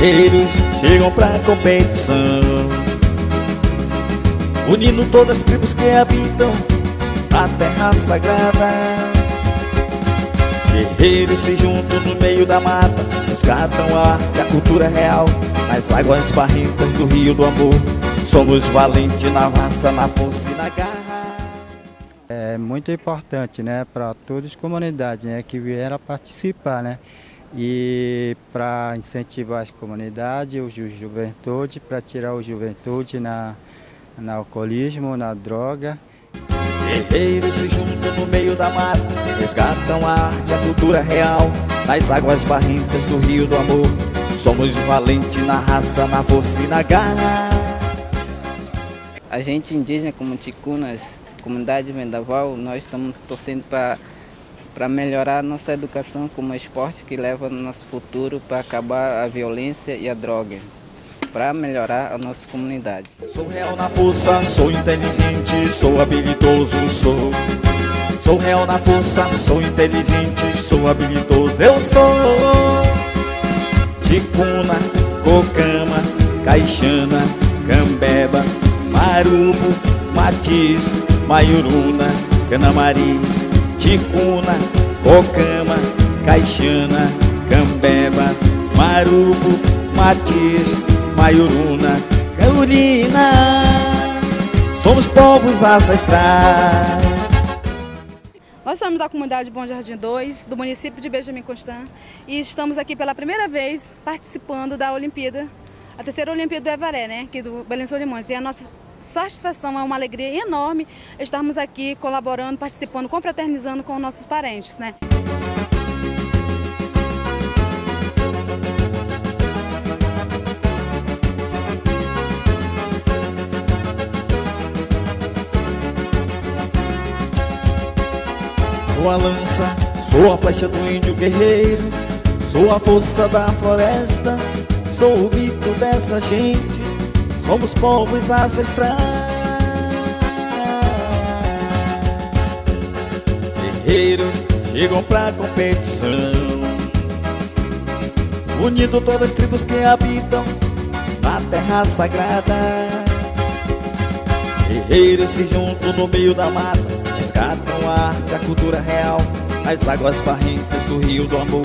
guerreiros chegam pra competição, unindo todas as tribos que habitam a terra sagrada. Guerreiros se juntam no meio da mata, resgatam a arte, a cultura real, nas águas barrentas do rio do amor. Somos valentes na raça, na força e na garra. É muito importante, né, para todas as comunidades, né, que vieram participar, né, e para incentivar as comunidades, o juventude, para tirar o juventude no alcoolismo, na droga. Guerreiros se juntam no meio da mata, resgatam a arte, a cultura real, nas águas barrentas do rio do amor. Somos valentes na raça, na força e na garra. A gente indígena, como ticunas, comunidade vendaval, nós estamos torcendo para melhorar a nossa educação como esporte que leva no nosso futuro para acabar a violência e a droga, para melhorar a nossa comunidade. Sou real na força, sou inteligente, sou habilidoso, sou real na força, sou inteligente, sou habilidoso. Eu sou ticuna, cocama, caixana, cambeba, marubo, matiz, maiuruna, canamari, ticuna, cocama, caixana, cambeba, marubo, matiz, maiuruna, caurina. Somos povos ancestrais. Nós somos da comunidade Bom Jardim 2, do município de Benjamin Constant, e estamos aqui pela primeira vez participando da Olimpíada, a terceira Olimpíada do Avaré, né, aqui do Belém Solimões. E a nossa satisfação, é uma alegria enorme estarmos aqui colaborando, participando, confraternizando com nossos parentes, né. Sou a lança, sou a flecha do índio guerreiro, sou a força da floresta, sou o mito dessa gente, somos povos ancestrais. Guerreiros chegam pra competição, unindo todas as tribos que habitam na terra sagrada. Guerreiros se juntam no meio da mata, resgatam a arte, a cultura real, as águas barrentas do rio do amor.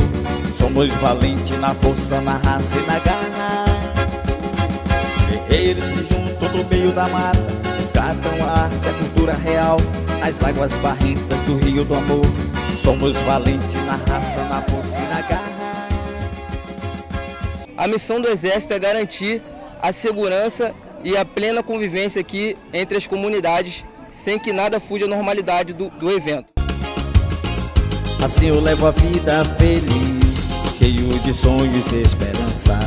Somos valentes na força, na raça e na garra. Guerreiros se juntam no meio da mata, resgatam a arte, a cultura real, as águas barrentas do rio do amor. Somos valentes na raça, na força e na garra. A missão do Exército é garantir a segurança e a plena convivência aqui entre as comunidades, sem que nada fuja à normalidade do evento. Assim eu levo a vida feliz, cheio de sonhos e esperanças.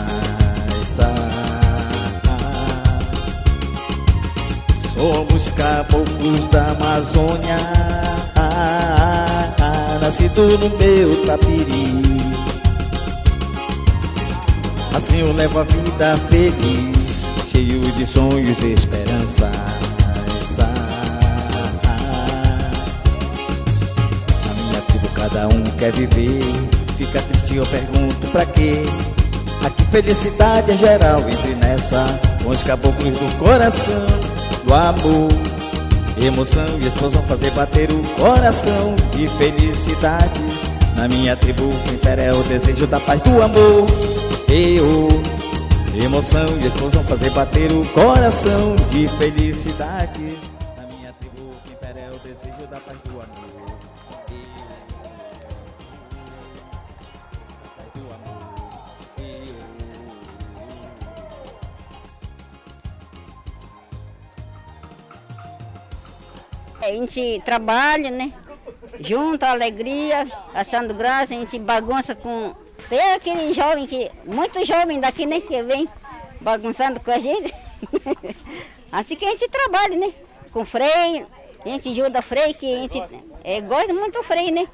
Somos caboclos da Amazônia, nascido no meu tapiri. Assim eu levo a vida feliz, cheio de sonhos e esperanças. Cada um quer viver, fica triste, eu pergunto pra quê? Aqui felicidade é geral, entre nessa, com os caboclos do coração, do amor, emoção e explosão, fazer bater o coração de felicidades. Na minha tribo impera é o desejo da paz, do amor, emoção e explosão, fazer bater o coração de felicidades. Na minha tribo impera é o desejo da paz, do amor. A gente trabalha, né? Junta a alegria, achando graça, a gente bagunça com... Tem aquele jovem que... Muito jovem daqui, né? Que vem bagunçando com a gente. Assim que a gente trabalha, né? Com freio, a gente ajuda freio, que a gente gosta muito do freio, né?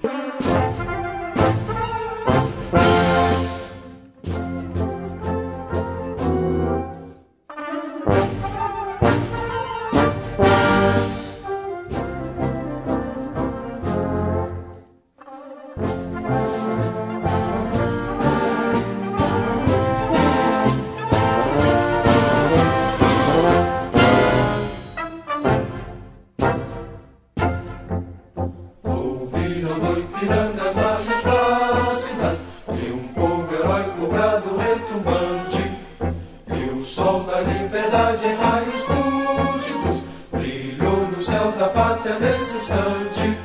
mirando as margens plácidas de um povo heróico, brado retumbante. E o sol da liberdade em raios fúlgidos brilhou no céu da pátria nesse instante.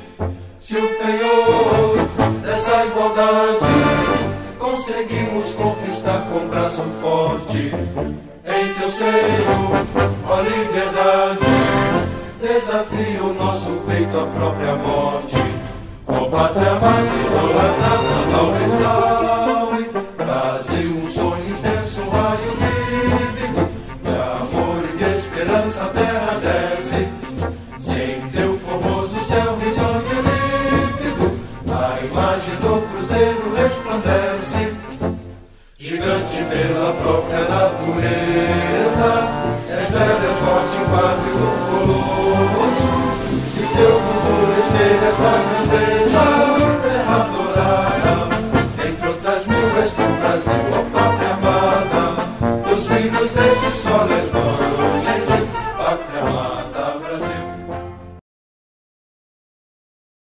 Se o penhor dessa igualdade conseguimos conquistar com braço forte, em teu seio, ó liberdade, desafia o nosso peito à própria morte. Ó pátria amada, idolatrada, salve, salve, Brasil, um sonho intenso, um raio vívido, de amor e de esperança a terra desce. Se em teu formoso céu risonho e límpido, a imagem do cruzeiro resplandece. Gigante pela própria natureza, és velho, és forte, quadro do colosso, e teu futuro espelha essa grandeza. Terra dourada, entre outras mil, és tu Brasil, ó pátria amada, dos filhos desse sol és